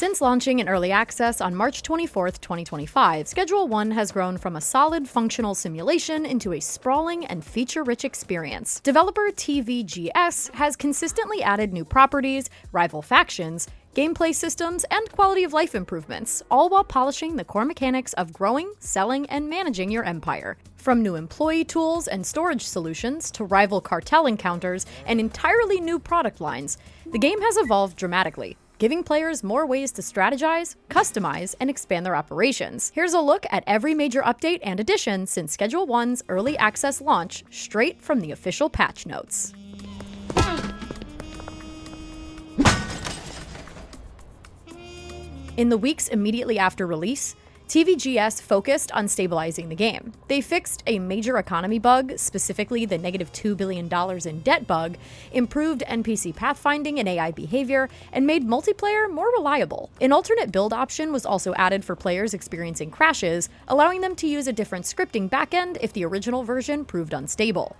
Since launching in early access on March 24, 2025, Schedule 1 has grown from a solid functional simulation into a sprawling and feature-rich experience. Developer TVGS has consistently added new properties, rival factions, gameplay systems, and quality of life improvements, all while polishing the core mechanics of growing, selling, and managing your empire. From new employee tools and storage solutions to rival cartel encounters and entirely new product lines, the game has evolved dramatically, giving players more ways to strategize, customize, and expand their operations. Here's a look at every major update and addition since Schedule 1's early access launch, straight from the official patch notes. In the weeks immediately after release, TVGS focused on stabilizing the game. They fixed a major economy bug, specifically the -$2 billion in debt bug, improved NPC pathfinding and AI behavior, and made multiplayer more reliable. An alternate build option was also added for players experiencing crashes, allowing them to use a different scripting backend if the original version proved unstable.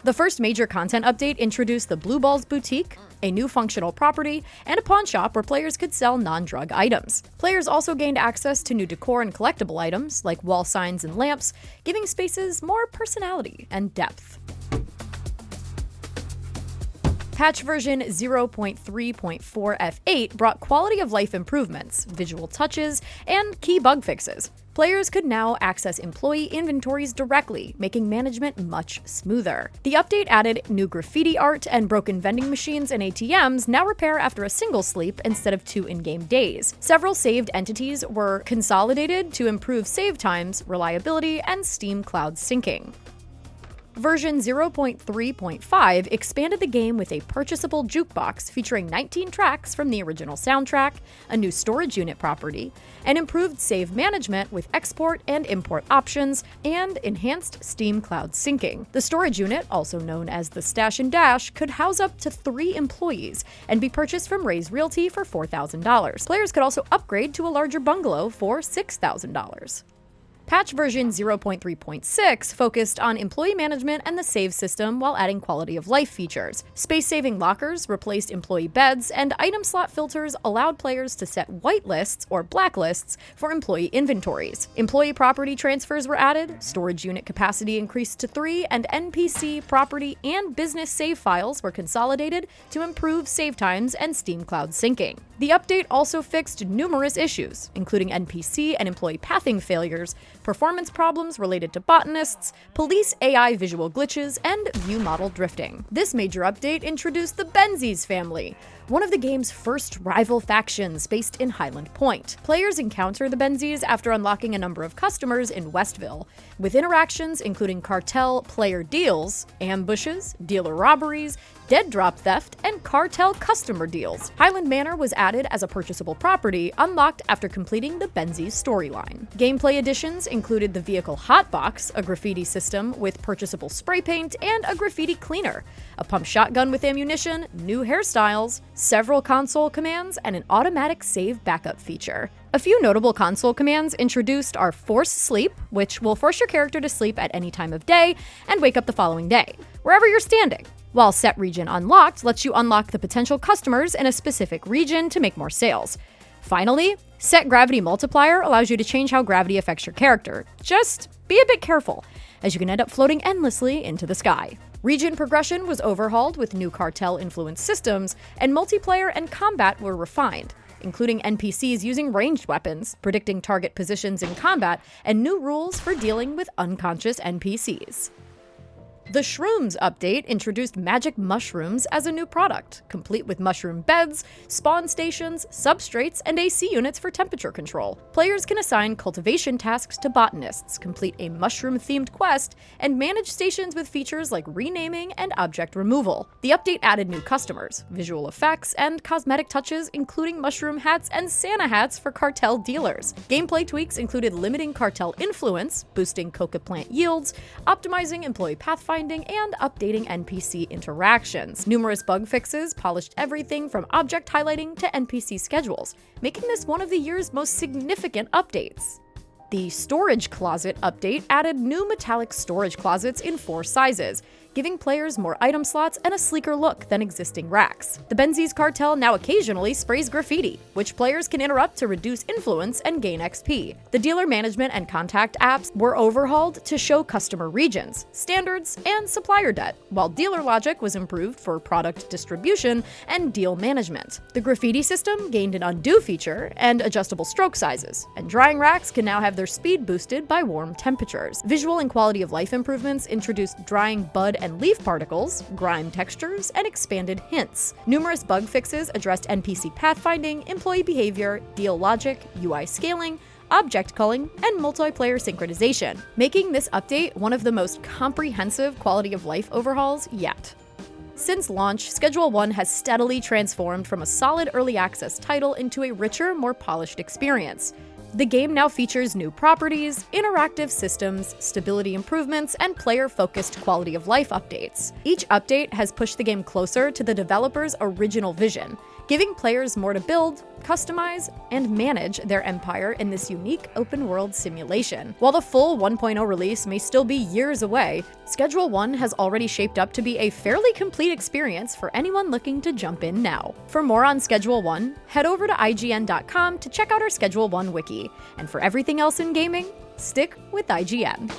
The first major content update introduced the Blue Balls Boutique, a new functional property, and a pawn shop where players could sell non-drug items. Players also gained access to new decor and collectible items, like wall signs and lamps, giving spaces more personality and depth. Patch version 0.3.4 F8 brought quality of life improvements, visual touches, and key bug fixes. Players could now access employee inventories directly, making management much smoother. The update added new graffiti art, and broken vending machines and ATMs now repair after a single sleep instead of 2 in-game days. Several saved entities were consolidated to improve save times, reliability, and Steam Cloud syncing. Version 0.3.5 expanded the game with a purchasable jukebox featuring 19 tracks from the original soundtrack, a new storage unit property, and improved save management with export and import options, and enhanced Steam Cloud syncing. The storage unit, also known as the Stash and Dash, could house up to 3 employees and be purchased from Ray's Realty for $4,000. Players could also upgrade to a larger bungalow for $6,000. Patch version 0.3.6 focused on employee management and the save system while adding quality of life features. Space-saving lockers replaced employee beds, and item slot filters allowed players to set whitelists or blacklists for employee inventories. Employee property transfers were added, storage unit capacity increased to 3, and NPC, property, and business save files were consolidated to improve save times and Steam Cloud syncing. The update also fixed numerous issues, including NPC and employee pathing failures, performance problems related to botanists, police AI visual glitches, and view model drifting. This major update introduced the Benzies family, one of the game's first rival factions based in Highland Point. Players encounter the Benzies after unlocking a number of customers in Westville, with interactions including cartel player deals, ambushes, dealer robberies, dead drop theft, and cartel customer deals. Highland Manor was added as a purchasable property, unlocked after completing the Benzies storyline. Gameplay additions included the vehicle hotbox, a graffiti system with purchasable spray paint, and a graffiti cleaner, a pump shotgun with ammunition, new hairstyles, several console commands, and an automatic save backup feature. A few notable console commands introduced are Force Sleep, which will force your character to sleep at any time of day and wake up the following day, wherever you're standing, while Set Region Unlocked lets you unlock the potential customers in a specific region to make more sales. Finally, Set Gravity Multiplier allows you to change how gravity affects your character. Just be a bit careful, as you can end up floating endlessly into the sky. Region progression was overhauled with new cartel-influenced systems, and multiplayer and combat were refined, including NPCs using ranged weapons, predicting target positions in combat, and new rules for dealing with unconscious NPCs. The Shrooms update introduced magic mushrooms as a new product, complete with mushroom beds, spawn stations, substrates, and AC units for temperature control. Players can assign cultivation tasks to botanists, complete a mushroom-themed quest, and manage stations with features like renaming and object removal. The update added new customers, visual effects, and cosmetic touches, including mushroom hats and Santa hats for cartel dealers. Gameplay tweaks included limiting cartel influence, boosting coca plant yields, optimizing employee pathfinding, and updating NPC interactions. Numerous bug fixes polished everything from object highlighting to NPC schedules, making this one of the year's most significant updates. The Storage Closet update added new metallic storage closets in 4 sizes, giving players more item slots and a sleeker look than existing racks. The Benzies cartel now occasionally sprays graffiti, which players can interrupt to reduce influence and gain XP. The dealer management and contact apps were overhauled to show customer regions, standards, and supplier debt, while dealer logic was improved for product distribution and deal management. The graffiti system gained an undo feature and adjustable stroke sizes, and drying racks can now have their speed boosted by warm temperatures. Visual and quality of life improvements introduced drying bud and leaf particles, grime textures, and expanded hints. Numerous bug fixes addressed NPC pathfinding, employee behavior, deal logic, UI scaling, object culling, and multiplayer synchronization, making this update one of the most comprehensive quality of life overhauls yet. Since launch, Schedule 1 has steadily transformed from a solid early access title into a richer, more polished experience. The game now features new properties, interactive systems, stability improvements, and player-focused quality of life updates. Each update has pushed the game closer to the developer's original vision, giving players more to build, customize, and manage their empire in this unique open-world simulation. While the full 1.0 release may still be years away, Schedule 1 has already shaped up to be a fairly complete experience for anyone looking to jump in now. For more on Schedule 1, head over to IGN.com to check out our Schedule 1 wiki. And for everything else in gaming, stick with IGN.